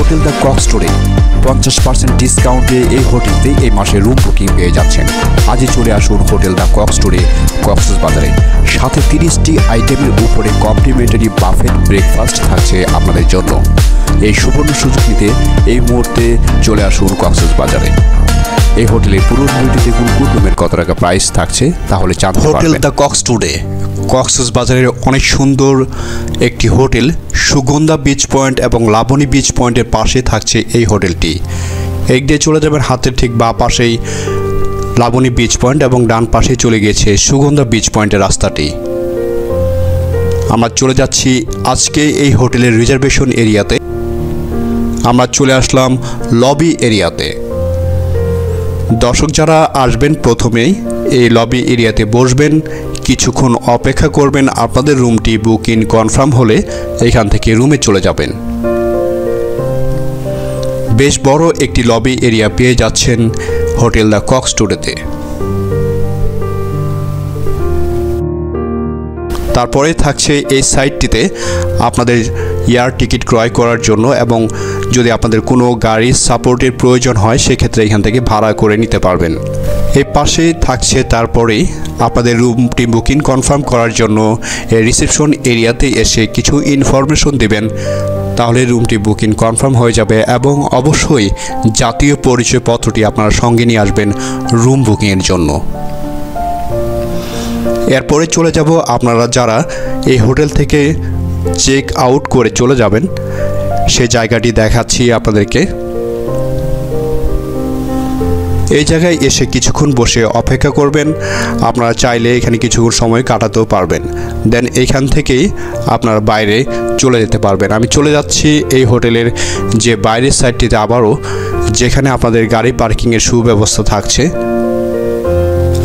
Hotel the কক্সটোরে 50% ডিসকাউন্টে এই হোটেলতে এই মাসে রুম বুকিং পেয়ে যাচ্ছেন। আজই চলে আসুন হোটেল দ্য কক্সটোরে কক্সবাজারে। সাথে 30টি আইটেমের উপরে কমপ্লিমেন্টারি বাফেট ব্রেকফাস্ট থাকছে আপনাদের জন্য। এই সুবর্ণ সুযোগ নিতে এই মুহূর্তে চলে আসুন কক্সবাজারে। এই হোটেলের পুরো ভিডিওটি দেখুন কোন রুমের কত টাকা প্রাইস থাকছে, তাহলে জানতে পারবেন। হোটেল দ্য কক্সটোরে কক্সবাজারের অনেক সুন্দর একটি হোটেল। সুগন্ধা বিচ পয়েন্ট এবং লাবণী বিচ পয়েন্টের পাশে থাকছে এই হোটেলটি। এক দিয়ে চলে যাবেন হাতের ঠিক বাঁ পাশেই লাবণী বিচ পয়েন্ট এবং ডান পাশে চলে গিয়েছে সুগন্ধা বিচ পয়েন্টের রাস্তাটি। আমরা চলে যাচ্ছি আজকে এই হোটেলের রিজার্ভেশন এরিয়াতে। আমরা চলে আসলাম লবি এরিয়াতে। দর্শক যারা আসবেন প্রথমেই এই লবি এরিয়াতে বসবেন, কিছুক্ষণ অপেক্ষা করবেন। আপনাদের রুমটি বুকিং কনফার্ম হলে এখান থেকে রুমে চলে যাবেন। বেশ বড় একটি লবি এরিয়া পেয়ে যাচ্ছেন হোটেল দ্য কক্সটোরেতে। তারপরে থাকছে এই সাইটটিতে আপনাদের এয়ার টিকিট ক্রয় করার জন্য, এবং যদি আপনাদের কোনো গাড়ির সাপোর্টের প্রয়োজন হয় সেক্ষেত্রে এখান থেকে ভাড়া করে নিতে পারবেন। এই পাশে থাকছে তারপরেই আপনাদের রুমটি বুকিং কনফার্ম করার জন্য এই রিসেপশন এরিয়াতে এসে কিছু ইনফরমেশন দেবেন, তাহলে রুমটি বুকিং কনফার্ম হয়ে যাবে। এবং অবশ্যই জাতীয় পরিচয়পত্রটি আপনারা সঙ্গে নিয়ে আসবেন রুম বুকিংয়ের জন্য। এরপরে চলে যাব আপনারা যারা এই হোটেল থেকে চেক আউট করে চলে যাবেন সেই জায়গাটি দেখাচ্ছি আপনাদেরকে। এই জায়গায় এসে কিছুক্ষণ বসে অপেক্ষা করবেন। আপনারা চাইলে এখানে কিছুক্ষণ সময় কাটাতেও পারবেন। দেন এইখান থেকেই আপনারা বাইরে চলে যেতে পারবেন। আমি চলে যাচ্ছি এই হোটেলের যে বাইরের সাইডটিতে আবারও, যেখানে আপনাদের গাড়ি পার্কিংয়ের সুব্যবস্থা থাকছে।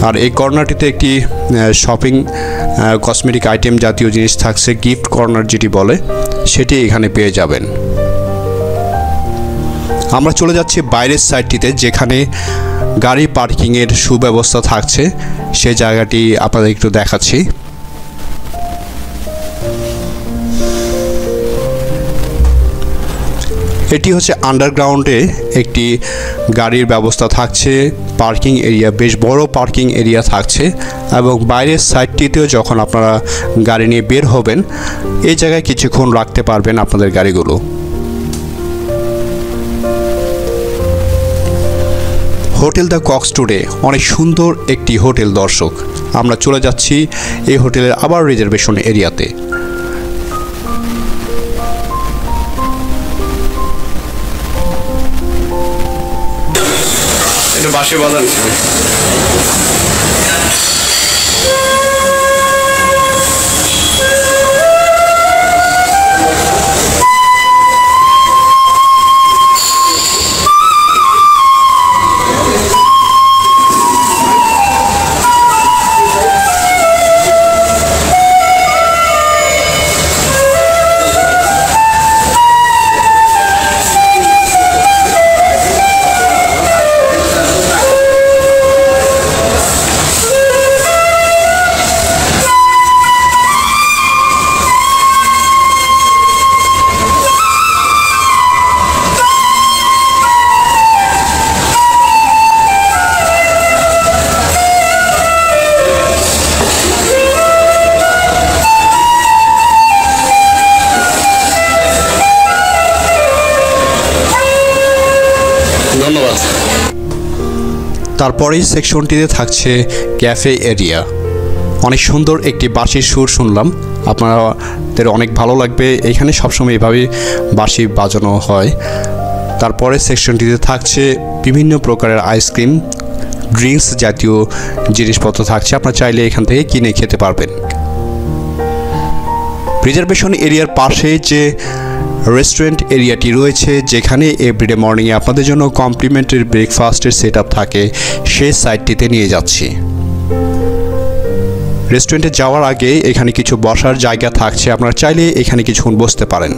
আর এই কর্নারটিতে একটি শপিং কসমেটিক আইটেম জাতীয় জিনিস থাকছে, গিফট কর্নার যেটি বলে, সেটি এখানে পেয়ে যাবেন। আমরা চলে যাচ্ছি বাইরের সাইডটিতে, যেখানে গাড়ি পার্কিংয়ের সুব্যবস্থা থাকছে। সেই জায়গাটি আপনাদের একটু দেখাচ্ছি। এটি হচ্ছে আন্ডারগ্রাউন্ডে একটি গাড়ির ব্যবস্থা থাকছে, পার্কিং এরিয়া, বেশ বড় পার্কিং এরিয়া থাকছে। এবং বাইরের সাইডটিতেও যখন আপনারা গাড়ি নিয়ে বের হবেন এই জায়গায় কিছুক্ষণ রাখতে পারবেন আপনাদের গাড়িগুলো। হোটেল দ্য কক্সটোরে অনেক সুন্দর একটি হোটেল। দর্শক আমরা চলে যাচ্ছি এই হোটেলের আবার রিজার্ভেশন এরিয়াতে। এটা বাসে বাজার হিসেবে তারপরেই সেকশনটিতে থাকছে ক্যাফে এরিয়া। অনেক সুন্দর একটি বাঁশির সুর শুনলাম, আপনাদের অনেক ভালো লাগবে। এখানে সবসময় এভাবে বাঁশি বাজানো হয়। তারপরে সেকশনটিতে থাকছে বিভিন্ন প্রকারের আইসক্রিম, ড্রিঙ্কস জাতীয় জিনিসপত্র থাকছে, আপনারা চাইলে এখান থেকে কিনে খেতে পারবেন। রিজার্ভেশন এরিয়ার পাশে যে রেস্টুরেন্ট এরিয়াটি রয়েছে, যেখানে এভরিডে মর্নিংয়ে আপনাদের জন্য কমপ্লিমেন্টারি ব্রেকফাস্টের সেট আপ থাকে, সেই সাইটটিতে নিয়ে যাচ্ছি। রেস্টুরেন্টে যাওয়ার আগে এখানে কিছু বসার জায়গা থাকছে, আপনারা চাইলে এখানে কিছুক্ষণ বসতে পারেন।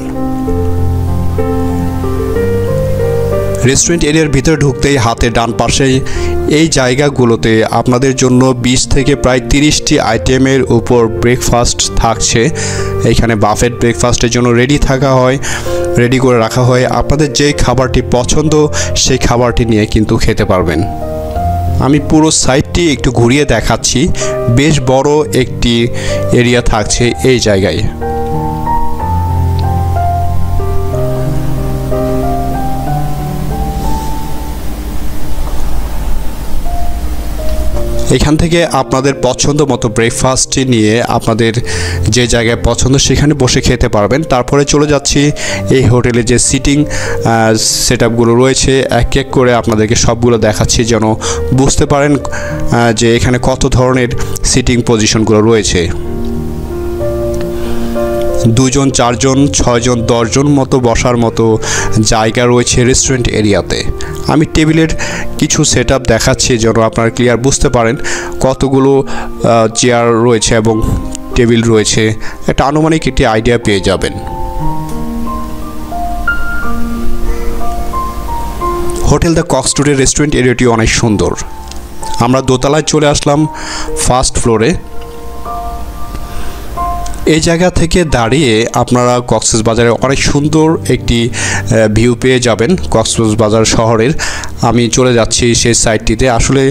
রেস্টুরেন্ট এরিয়ার ভিতরে ঢুকতেই হাতে ডান পাশে এই জায়গাগুলোতে আপনাদের জন্য 20 থেকে প্রায় 30টি আইটেমের উপর ব্রেকফাস্ট থাকছে। এখানে বাফেট ব্রেকফাস্টের জন্য রেডি থাকা হয়। রেডি করে রাখা হয়। আপনাদের যে খাবারটি পছন্দ সেই খাবারটি নিয়ে কিন্তু খেতে পারবেন। আমি পুরো সাইটটি একটু ঘুরিয়ে দেখাচ্ছি। বেশ বড় একটি এরিয়া থাকছে এই জায়গায়। এখান থেকে আপনাদের পছন্দ মতো ব্রেকফাস্টটি নিয়ে আপনাদের যে জায়গায় পছন্দ সেখানে বসে খেতে পারবেন। তারপরে চলে যাচ্ছি এই হোটেলে যে সিটিং সেটআপগুলো রয়েছে, এক এক করে আপনাদেরকে সবগুলো দেখাচ্ছি যেন বুঝতে পারেন যে এখানে কত ধরনের সিটিং পজিশনগুলো রয়েছে। 2 জন 4 জন 6 জন 10 জন মতো বসার মতো জায়গা রয়েছে রেস্টুরেন্ট এরিয়াতে। আমি টেবিলের কিছু সেটআপ দেখাচ্ছি যেন আপনারা ক্লিয়ার বুঝতে পারেন কতগুলো চেয়ার রয়েছে এবং টেবিল রয়েছে, একটা আনুমানিক একটি আইডিয়া পেয়ে যাবেন। হোটেল দ্য কক্সটুডের রেস্টুরেন্ট এরিয়াটি অনেক সুন্দর। আমরা দোতলায় চলে আসলাম ফার্স্ট ফ্লোরে। এই জায়গা থেকে দাঁড়িয়ে আপনারা কক্সবাজারে অনেক সুন্দর একটি ভিউ পেয়ে যাবেন কক্সবাজার শহরের। আমি চলে যাচ্ছি সেই সাইটটিতে। আসলে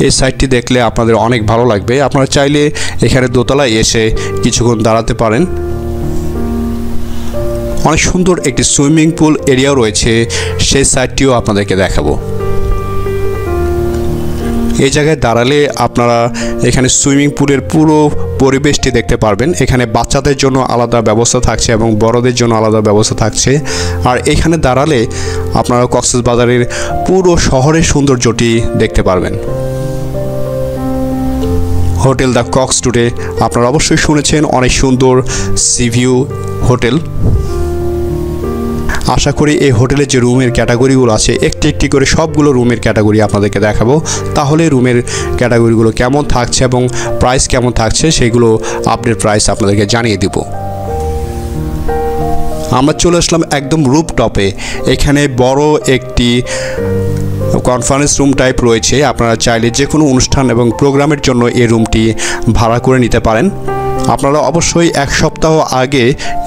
এই সাইটটি দেখলে আপনাদের অনেক ভালো লাগবে। আপনারা চাইলে এখানে দোতলায় এসে কিছুক্ষণ দাঁড়াতে পারেন। অনেক সুন্দর একটি সুইমিং পুল এরিয়াও রয়েছে, সেই সাইটটিও আপনাদেরকে দেখাবো। এই জায়গায় দাঁড়ালে আপনারা এখানে সুইমিং পুলের পুরো পরিবেশটি দেখতে পারবেন। এখানে বাচ্চাদের জন্য আলাদা ব্যবস্থা থাকছে এবং বড়দের জন্য আলাদা ব্যবস্থা থাকছে। আর এখানে দাঁড়ালে আপনারা কক্সবাজারের পুরো শহরের সৌন্দর্যটি দেখতে পারবেন। হোটেল দ্য কক্সটুডে আপনারা অবশ্যই শুনেছেন, অনেক সুন্দর সি ভিউ হোটেল। আশা করি এই হোটেলের যে রুমের ক্যাটাগরিগুলো আছে একটি একটি করে সবগুলো রুমের ক্যাটাগরি আপনাদেরকে দেখাবো, তাহলে রুমের ক্যাটাগরিগুলো কেমন থাকছে এবং প্রাইস কেমন থাকছে সেগুলো আপডেট প্রাইস আপনাদেরকে জানিয়ে দিব। আমরা চলে আসলাম একদম রুফটপে। এখানে বড় একটি কনফারেন্স রুম টাইপ রয়েছে। আপনারা চাইলে যে কোনো অনুষ্ঠান এবং প্রোগ্রামের জন্য এই রুমটি ভাড়া করে নিতে পারেন। আপনারা অবশ্যই 1 সপ্তাহ আগে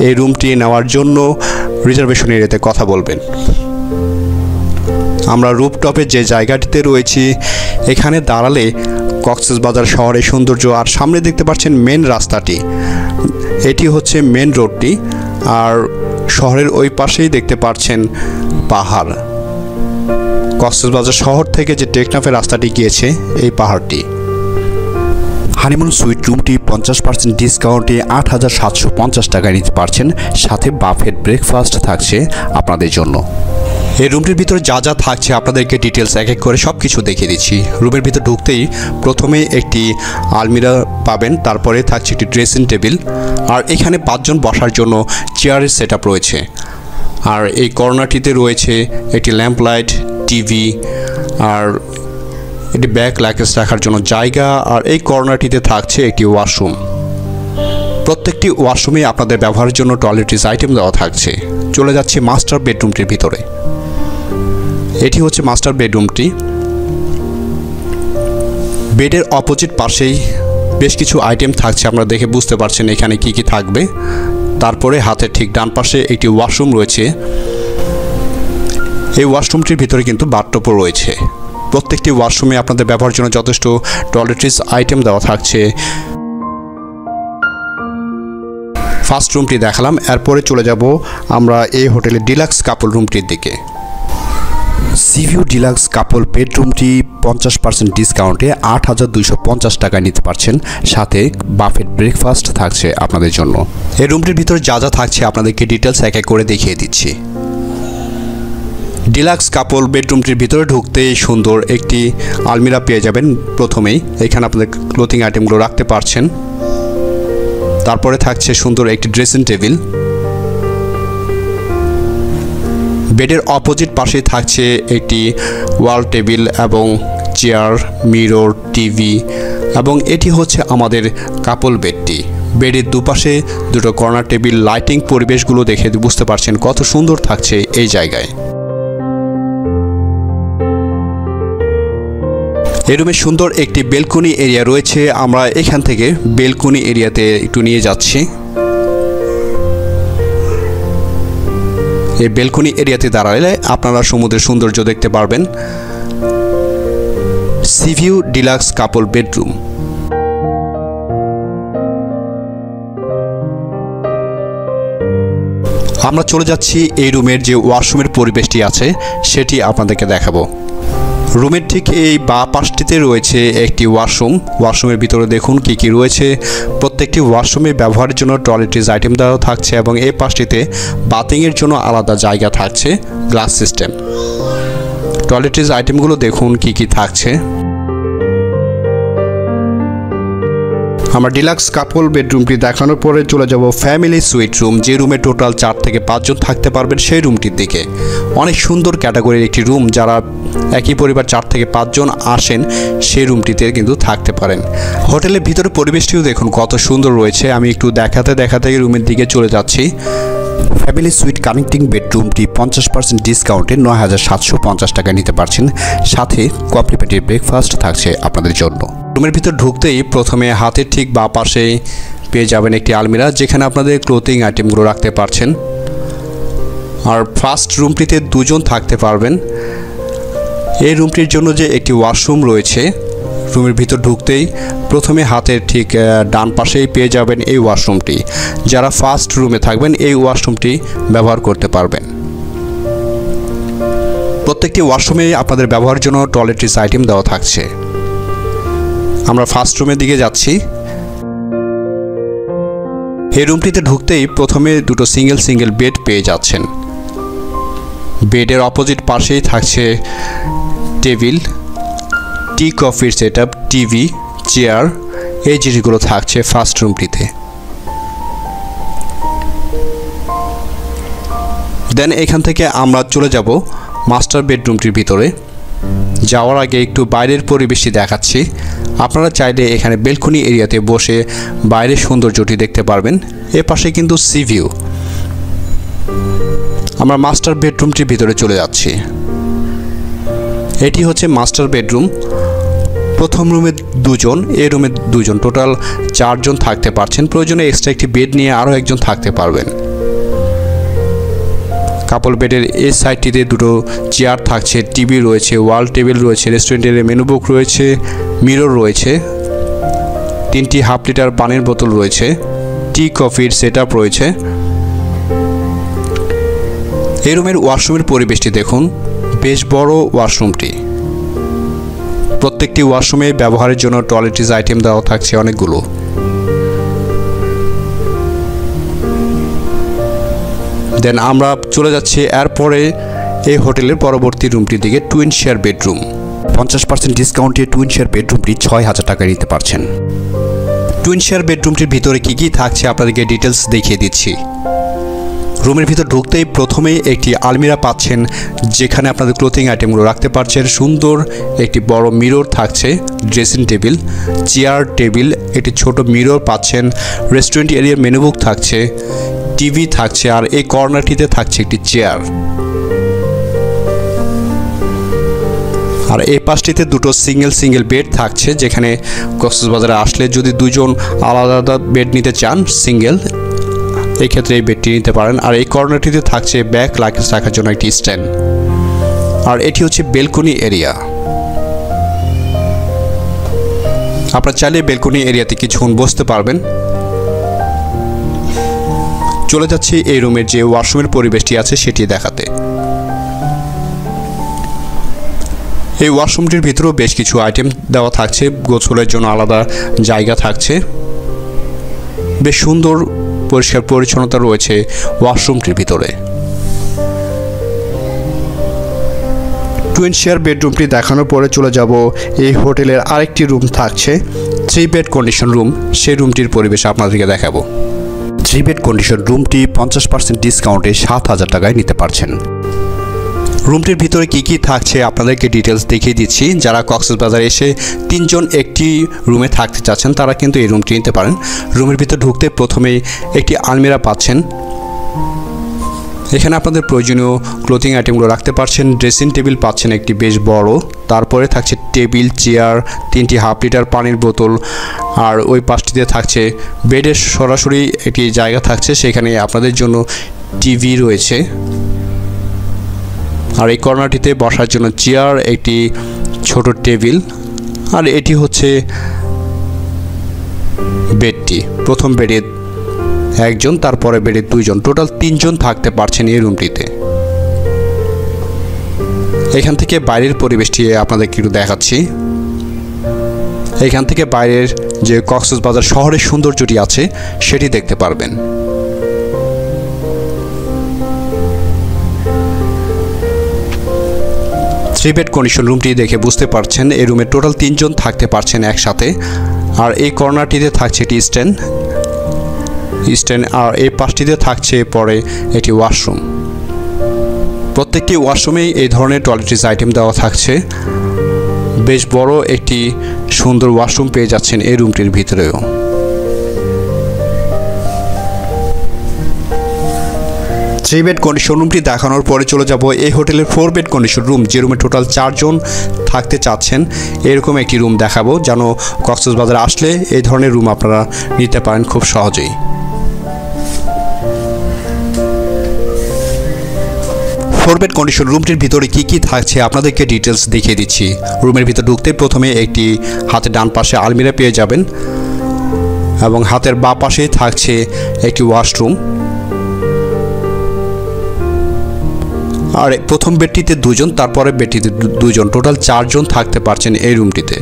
এই রুমটি নেওয়ার জন্য রিজার্ভেশন এরিয়াতে কথা বলবেন। আমরা রুফটপে যে জায়গাটিতে রয়েছি এখানে দাঁড়ালে কক্সবাজার শহরের সৌন্দর্য, আর সামনে দেখতে পাচ্ছেন মেন রাস্তাটি, এটি হচ্ছে মেন রোডটি। আর শহরের ওই পাশেই দেখতে পাচ্ছেন পাহাড়। কক্সবাজার শহর থেকে যে টেকনাফের রাস্তাটি গিয়েছে এই পাহাড়টি। হানিমুন সুইট রুমটি 50% ডিসকাউন্টে 8,750 টাকায় নিতে পারছেন, সাথে বাফেট ব্রেকফাস্ট থাকছে আপনাদের জন্য। এই রুমটির ভিতরে যা যা থাকছে আপনাদেরকে ডিটেলস এক এক করে সব কিছু দেখিয়ে দিচ্ছি। রুমের ভিতর ঢুকতেই প্রথমে একটি আলমিরা পাবেন, তারপরে থাকছে একটি ড্রেসিং টেবিল, আর এখানে 5 জন বসার জন্য চেয়ারের সেটআপ রয়েছে। আর এই কর্নারটিতে রয়েছে একটি ল্যাম্প লাইট, টিভি, আর এটি ব্যাগ লাগেজ রাখার জন্য জায়গা। আর এই কর্নারটিতে থাকছে একটি ওয়াশরুম। প্রত্যেকটি ওয়াশরুমে আপনাদের ব্যবহারের জন্য টয়লেট্রিজ আইটেম দেওয়া থাকছে। চলে যাচ্ছে মাস্টার বেডরুমটির ভিতরে। এটি হচ্ছে মাস্টার বেডরুমটি। বেডের অপোজিট পাশেই বেশ কিছু আইটেম থাকছে, আপনারা দেখে বুঝতে পারছেন এখানে কি কি থাকবে। তারপরে হাতের ঠিক ডান পাশে একটি ওয়াশরুম রয়েছে। এই ওয়াশরুমটির ভিতরে কিন্তু বাথটবও রয়েছে। প্রত্যেকটি ওয়াশরুমে আপনাদের ব্যবহারের জন্য যথেষ্ট টয়লেট্রিজ আইটেম দেওয়া থাকছে। ফার্স্ট রুমটি দেখালাম, এরপরে চলে যাব আমরা এই হোটেলের ডিলাক্স কাপল রুমটির দিকে। সিভিউ ডিলাক্স কাপল বেডরুমটি 50% ডিসকাউন্টে 8,250 টাকায় নিতে পারছেন, সাথে বাফেট ব্রেকফাস্ট থাকছে আপনাদের জন্য। এই রুমটির ভিতরে যা যা থাকছে আপনাদেরকে ডিটেলস এক এক করে দেখিয়ে দিচ্ছি। ডিলাক্স কাপল বেডরুমটির ভিতরে ঢুকতেই সুন্দর একটি আলমিরা পেয়ে যাবেন। প্রথমেই এখানে আপনাদের ক্লোথিং আইটেমগুলো রাখতে পারছেন। তারপরে থাকছে সুন্দর একটি ড্রেসিং টেবিল। বেডের অপোজিট পাশে থাকছে একটি ওয়াল টেবিল এবং চেয়ার, মিরর, টিভি, এবং এটি হচ্ছে আমাদের কাপল বেডটি। বেডের দুপাশে দুটো কর্নার টেবিল, লাইটিং পরিবেশগুলো দেখে বুঝতে পারছেন কত সুন্দর থাকছে এই জায়গায়। এই রুমে সুন্দর একটি বেলকনি এরিয়া রয়েছে। আমরা এখান থেকে বেলকনি এরিয়াতে একটু নিয়ে যাচ্ছি। এই বেলকনি এরিয়াতে দাঁড়ালে আপনারা সমুদ্রের সৌন্দর্য দেখতে পারবেন। সি ভিউ ডিলাক্স কাপল বেডরুম। আমরা চলে যাচ্ছি এই রুমের যে ওয়াশরুমের পরিবেশটি আছে সেটি আপনাদেরকে দেখাবো। রুমের ঠিক এই বাঁ পাশটিতে রয়েছে একটি ওয়াশরুমের ভিতরে দেখুন কি কি রয়েছে। প্রত্যেকটি ওয়াশরুমে ব্যবহারের জন্য টয়লেট্রিজ আইটেম দেওয়া থাকছে এবং এই পাশটিতে বাথিংয়ের জন্য আলাদা জায়গা থাকছে, গ্লাস সিস্টেম। টয়লেট্রিজ আইটেমগুলো দেখুন কি কি থাকছে। আমরা ডিলাক্স কাপল বেডরুমটি দেখানোর পরে চলে যাব ফ্যামিলি সুইট রুম, যে রুমে টোটাল 4 থেকে 5 জন থাকতে পারবেন সেই রুমটির দিকে। অনেক সুন্দর ক্যাটাগরির একটি রুম, যারা একই পরিবার 4 থেকে 5 জন আসেন সেই রুমটিতে কিন্তু থাকতে পারেন। হোটেলের ভিতরে পরিবেশটিও দেখুন কত সুন্দর রয়েছে। আমি একটু দেখাতে রুমের দিকে চলে যাচ্ছি। ফ্যামিলি সুইট কানেক্টিং বেডরুমটি 50% ডিসকাউন্টে ৯,৭৫০ টাকায় নিতে পারছেন, সাথে কমপ্লিমেন্টারি ব্রেকফাস্ট থাকছে আপনাদের জন্য। রুমের ভিতর ঢুকতেই প্রথমে হাতের ঠিক বাঁ পাশে পেয়ে যাবেন একটি আলমিরা, যেখানে আপনাদের ক্লোথিং আইটেমগুলো রাখতে পারছেন। আর ফার্স্ট রুমটিতে 2 জন থাকতে পারবেন। এই রুমটির জন্য যে একটি ওয়াশরুম রয়েছে, রুমের ভিতর ঢুকতেই প্রথমে হাতের ঠিক ডান পাশেই পেয়ে যাবেন এই ওয়াশরুমটি। যারা ফার্স্ট রুমে থাকবেন এই ওয়াশরুমটি ব্যবহার করতে পারবেন। প্রত্যেকটি ওয়াশরুমে আপনাদের ব্যবহারের জন্য টয়লেট্রিজ আইটেম দেওয়া থাকছে। আমরা ফার্স্ট রুমের দিকে যাচ্ছি। এই রুমটিতে ঢুকতেই প্রথমে 2টো সিঙ্গেল বেড পেয়ে যাচ্ছেন। বেডের অপোজিট পাশেই থাকছে টেবিল, টি কফির সেটআপ, টিভি, চেয়ার, এই জিনিসগুলো থাকছে ফার্স্ট রুমটিতে। দেন এখান থেকে আমরা চলে যাব মাস্টার বেডরুমটির ভিতরে। যাওয়ার আগে একটু বাইরের পরিবেশটি দেখাচ্ছি। আপনারা চাইলে এখানে বেলকনি এরিয়াতে বসে বাইরের সৌন্দর্যটি দেখতে পারবেন। এ পাশে কিন্তু সি ভিউ। আমরা মাস্টার বেডরুমটির ভিতরে চলে যাচ্ছি। এটি হচ্ছে মাস্টার বেডরুম। প্রথম রুমে 2 জন, এই রুমে 2 জন, টোটাল 4 জন থাকতে পারছেন। প্রয়োজনে এক্সট্রা একটি বেড নিয়ে আরও 1 জন থাকতে পারবেন। কাপল বেডের এই সাইডটিতে 2টো চেয়ার থাকছে, টিভি রয়েছে, ওয়াল টেবিল রয়েছে, রেস্টুরেন্টের মেনু বুক রয়েছে, মিরর রয়েছে, 3টি হাফ লিটার পানির বোতল রয়েছে, টি কফির সেটআপ রয়েছে। এই রুমের ওয়াশরুমের পরিবেশটি দেখুন, বেশ বড় ওয়াশরুমটি। প্রত্যেকটি ওয়াশরুমে ব্যবহারের জন্য টয়লেট্রিজ আইটেম দেওয়া থাকছে অনেকগুলো। দেন আমরা চলে যাচ্ছি এরপরে এই হোটেলের পরবর্তী রুমটির দিকে, টুইন শেয়ার বেডরুম। 50% ডিসকাউন্টে টুইন শেয়ার বেডরুমটি 6,000 টাকায় নিতে পারছেন। টুইন শেয়ার বেডরুমটির ভিতরে কী কী থাকছে আপনাদেরকে ডিটেলস দেখিয়ে দিচ্ছি। রুমের ভিতর ঢুকতেই প্রথমেই একটি আলমিরা পাচ্ছেন, যেখানে আপনাদের ক্লোথিং আইটেমগুলো রাখতে পারছেন। সুন্দর একটি বড় মিরর থাকছে, ড্রেসিং টেবিল, চেয়ার টেবিল, একটি ছোট মিরর পাচ্ছেন। রেস্টুরেন্ট এরিয়ার মেনু বুক থাকছে, টিভি থাকছে, আর এই কর্নারটিতে থাকছে একটি চেয়ার। আর এই পাশটিতে 2টো সিঙ্গেল বেড থাকছে, যেখানে কক্সবাজারে আসলে যদি 2 জন আলাদা আলাদা বেড নিতে চান সিঙ্গেল, এই ক্ষেত্রে এই বেডটি নিতে পারেন। আর এই কর্নারটিতে থাকছে ব্যাগ লাগেজ রাখার জন্য একটি স্ট্যান্ড। আর এটি হচ্ছে বেলকনি এরিয়া। আপনারা চাইলে বেলকনি এরিয়াতে কিছুক্ষণ বসতে পারবেন। চলে যাচ্ছি এই রুমের যে ওয়াশরুমের পরিবেশটি আছে সেটি দেখাতে। এই ওয়াশরুমটির ভিতরেও বেশ কিছু আইটেম দেওয়া থাকছে, গোসলের জন্য আলাদা জায়গা থাকছে। বেশ সুন্দর পরিষ্কার পরিচ্ছন্নতা রয়েছে ওয়াশরুমটির ভিতরে। টুইন শেয়ার বেডরুমটি দেখানোর পরে চলে যাব এই হোটেলের আরেকটি রুম থাকছে, 3 বেড কন্ডিশন রুম। সেই রুমটির পরিবেশ আপনাদেরকে দেখাবো। 3 বেড কন্ডিশন রুমটি 50% ডিসকাউন্টে 7,000 টাকায় নিতে পারছেন। রুমটির ভিতরে কি কি থাকছে আপনাদেরকে ডিটেলস দেখিয়ে দিচ্ছি। যারা কক্সবাজারে এসে 3 জন একটি রুমে থাকতে চাচ্ছেন তারা কিন্তু এই রুমটি নিতে পারেন। রুমের ভিতর ঢুকতে প্রথমেই একটি আলমিরা পাচ্ছেন, এখানে আপনাদের প্রয়োজনীয় ক্লোথিং আইটেমগুলো রাখতে পারছেন। ড্রেসিং টেবিল পাচ্ছেন একটি বেশ বড়, তারপরে থাকছে টেবিল, চেয়ার, 3টি হাফ লিটার পানির বোতল, আর ওই পাশটিতে থাকছে বেডের সরাসরি একটি জায়গা থাকছে, সেখানে আপনাদের জন্য টিভি রয়েছে। আর এই কর্নারটিতে বসার জন্য চেয়ার, একটি ছোট টেবিল, আর এটি হচ্ছে বেডটি। প্রথম বেডে একজন, তারপরে বেডে দুইজন, টোটাল 3 জন থাকতে পারছেন এই রুমটিতে। এখান থেকে বাইরের পরিবেশটি আপনাদেরকে একটু দেখাচ্ছি। এখান থেকে বাইরের যে কক্সবাজার শহরের সৌন্দর্যটি আছে সেটি দেখতে পারবেন। 3 বেড কন্ডিশন রুমটি দেখে বুঝতে পারছেন এই রুমে টোটাল 3 জন থাকতে পারছেন একসাথে। আর এই কর্নারটিতে থাকছে একটি স্ট্যান্ড, আর এই পাশটিতে থাকছে পরে একটি ওয়াশরুম। প্রত্যেকটি ওয়াশরুমেই এই ধরনের টয়লেট্রিজ আইটেম দেওয়া থাকছে। বেশ বড় একটি সুন্দর ওয়াশরুম পেয়ে যাচ্ছেন এই রুমটির ভিতরেও। থ্রি বেড কন্ডিশন রুমটি দেখানোর পরে চলে যাব এই হোটেলের 4 বেড কন্ডিশন রুম, যে রুমে টোটাল 4 জন থাকতে চাচ্ছেন এরকম একটি রুম দেখাবো, যেন কক্সবাজারে আসলে এই ধরনের রুম আপনারা নিতে পারেন খুব সহজেই। 4 বেড কন্ডিশন রুমটির ভিতরে কি থাকছে আপনাদেরকে ডিটেলস দেখিয়ে দিচ্ছি। রুমের ভিতর ঢুকতে প্রথমে একটি হাতের ডান পাশে আলমিরা পেয়ে যাবেন এবং হাতের বাঁ পাশে থাকছে একটি ওয়াশরুম। আর প্রথম বেডটিতে 2 জন, তারপরে বেডটিতে 2 জন, টোটাল 4 জন থাকতে পারছেন এই রুমটিতে।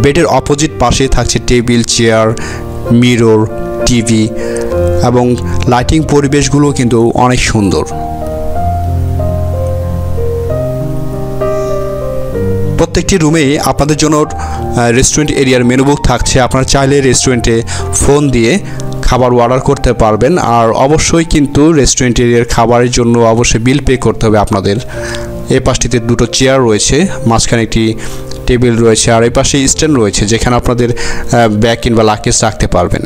বেডের অপোজিট পাশে থাকছে টেবিল, চেয়ার, মিরর, টিভি এবং লাইটিং পরিবেশগুলো কিন্তু অনেক সুন্দর। প্রত্যেকটি রুমেই আপনাদের জন্য রেস্টুরেন্ট এরিয়ার মেনু বুক থাকছে। আপনারা চাইলে রেস্টুরেন্টে ফোন দিয়ে খাবার অর্ডার করতে পারবেন। আর অবশ্যই কিন্তু রেস্টুরেন্ট এরিয়ার খাবারের জন্য অবশ্যই বিল পে করতে হবে আপনাদের। এই পাশটিতে 2টো চেয়ার রয়েছে, মাঝখানে একটি টেবিল রয়েছে, আর এই পাশে স্ট্যান্ড রয়েছে যেখানে আপনাদের ব্যাগ কিংবা লাকেজ রাখতে পারবেন।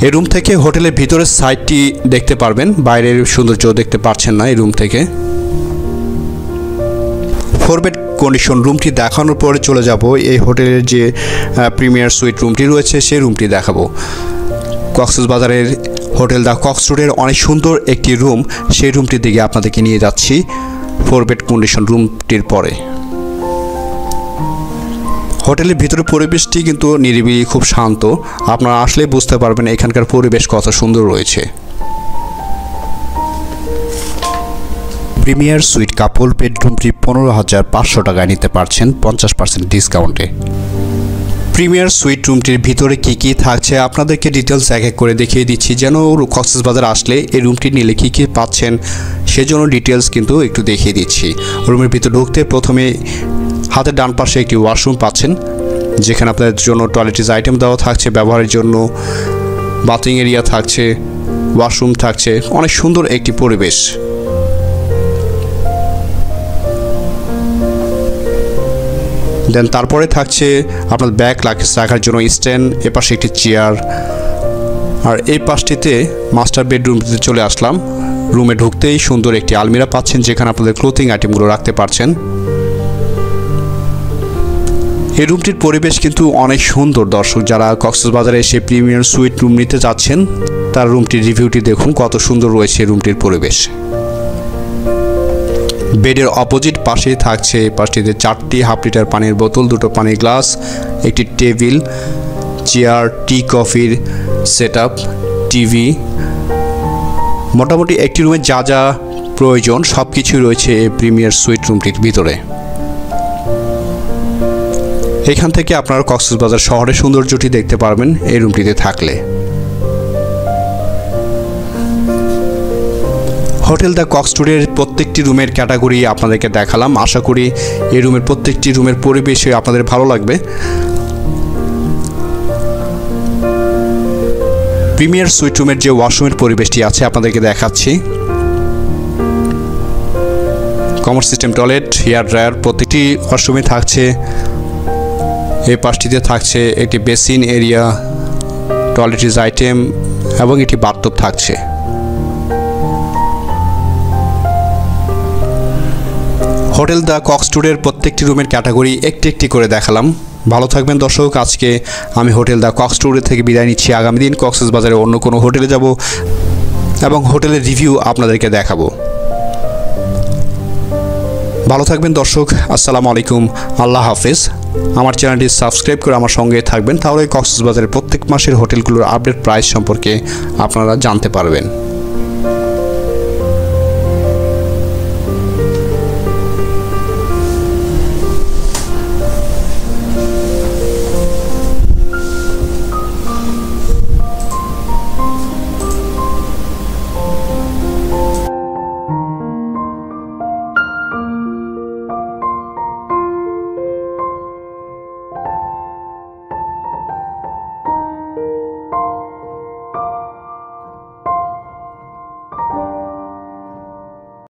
এই রুম থেকে হোটেলের ভিতরের সাইডটি দেখতে পারবেন, বাইরের সৌন্দর্য দেখতে পাচ্ছেন না এই রুম থেকে। 4 বেড কন্ডিশন রুমটি দেখানোর পরে চলে যাব এই হোটেলের যে প্রিমিয়ার সুইট রুমটি রয়েছে সেই রুমটি দেখাবো। কক্সবাজারের হোটেল দ্য কক্স রোডের অনেক সুন্দর একটি রুম, সেই রুমটির দিকে আপনাদেরকে নিয়ে যাচ্ছি 4 বেড কন্ডিশন রুমটির পরে। হোটেলের ভিতরে পরিবেশটি কিন্তু নিরিবিলি, খুব শান্ত। আপনারা আসলে বুঝতে পারবেন এখানকার পরিবেশ কত সুন্দর রয়েছে। প্রিমিয়ার সুইট কাপল বেডরুমটি 15,500 টাকায় নিতে পারছেন 50% ডিসকাউন্টে। প্রিমিয়ার সুইট রুমটির ভিতরে কি থাকছে আপনাদেরকে ডিটেলস এক এক করে দেখিয়ে দিচ্ছি, যেন কক্সবাজার আসলে এই রুমটি নিলে কি পাচ্ছেন সেজন্য ডিটেলস কিন্তু একটু দেখিয়ে দিচ্ছি। রুমের ভিতরে ঢুকতে প্রথমে হাতের ডান পাশে একটি ওয়াশরুম পাচ্ছেন, যেখানে আপনাদের জন্য টয়লেট্রিজ আইটেম দেওয়া থাকছে ব্যবহারের জন্য, বাথিং এরিয়া থাকছে, ওয়াশরুম থাকছে, অনেক সুন্দর একটি পরিবেশ। দেন তারপরে থাকছে আপনার ব্যাগ লাগেজ রাখার জন্য স্ট্যান্ড, এপাশে একটি চেয়ার। আর এই পাশটিতে মাস্টার বেডরুমটিতে চলে আসলাম। রুমে ঢুকতেই সুন্দর একটি আলমিরা পাচ্ছেন, যেখানে আপনাদের ক্লোথিং আইটেমগুলো রাখতে পারছেন। এই রুমটির পরিবেশ কিন্তু অনেক সুন্দর। দর্শক যারা কক্সবাজারে এসে প্রিমিয়ার সুইট রুম নিতে যাচ্ছেন তার রুমটির রিভিউটি দেখুন, কত সুন্দর রয়েছে রুমটির পরিবেশ। বেডের অপোজিট পাশে থাকছে পাশটিতে 4টি হাফ লিটার পানির বোতল, 2টো পানির গ্লাস, একটি টেবিল, চেয়ার, টি কফির সেটআপ, টিভি। মোটামুটি একটি রুমে যা যা প্রয়োজন সব কিছুই রয়েছে এই প্রিমিয়ার সুইট রুমটির ভিতরে। এখান থেকে আপনারা কক্সবাজার শহরের সৌন্দর্যটি দেখতে পারবেন এই রুমটিতে থাকলে। হোটেল দ্য কক্স রোডের প্রত্যেকটি রুমের ক্যাটাগরি আপনাদেরকে দেখালাম। আশা করি এই রুমের প্রত্যেকটি রুমের পরিবেশে আপনাদের ভালো লাগবে। প্রিমিয়ার সুইট রুমের যে ওয়াশরুমের পরিবেশটি আছে আপনাদেরকে দেখাচ্ছি। Common system toilet, hair dryer প্রত্যেকটি ওয়াশরুমে থাকছে। এই পাশটিতে থাকছে একটি বেসিন এরিয়া, টয়লেট্রিজ আইটেম এবং একটি বাথটব থাকছে। হোটেল দ্য কক্স রোডের প্রত্যেকটি রুমের ক্যাটাগরি একটি করে দেখালাম। ভালো থাকবেন দর্শক। আজকে আমি হোটেল দ্য কক্স রোড থেকে বিদায় নিচ্ছি। আগামী দিন কক্সবাজারে অন্য কোনো হোটেলে যাব। এবং হোটেলের রিভিউ আপনাদেরকে দেখাবো। ভালো থাকবেন দর্শক, আসসালামু আলাইকুম, আল্লাহ হাফেজ। আমার চ্যানেলটি সাবস্ক্রাইব করে আমার সঙ্গে থাকবেন, তাহলে কক্সবাজারের প্রত্যেক মাসের হোটেলগুলোর আপডেট প্রাইস সম্পর্কে আপনারা জানতে পারবেন।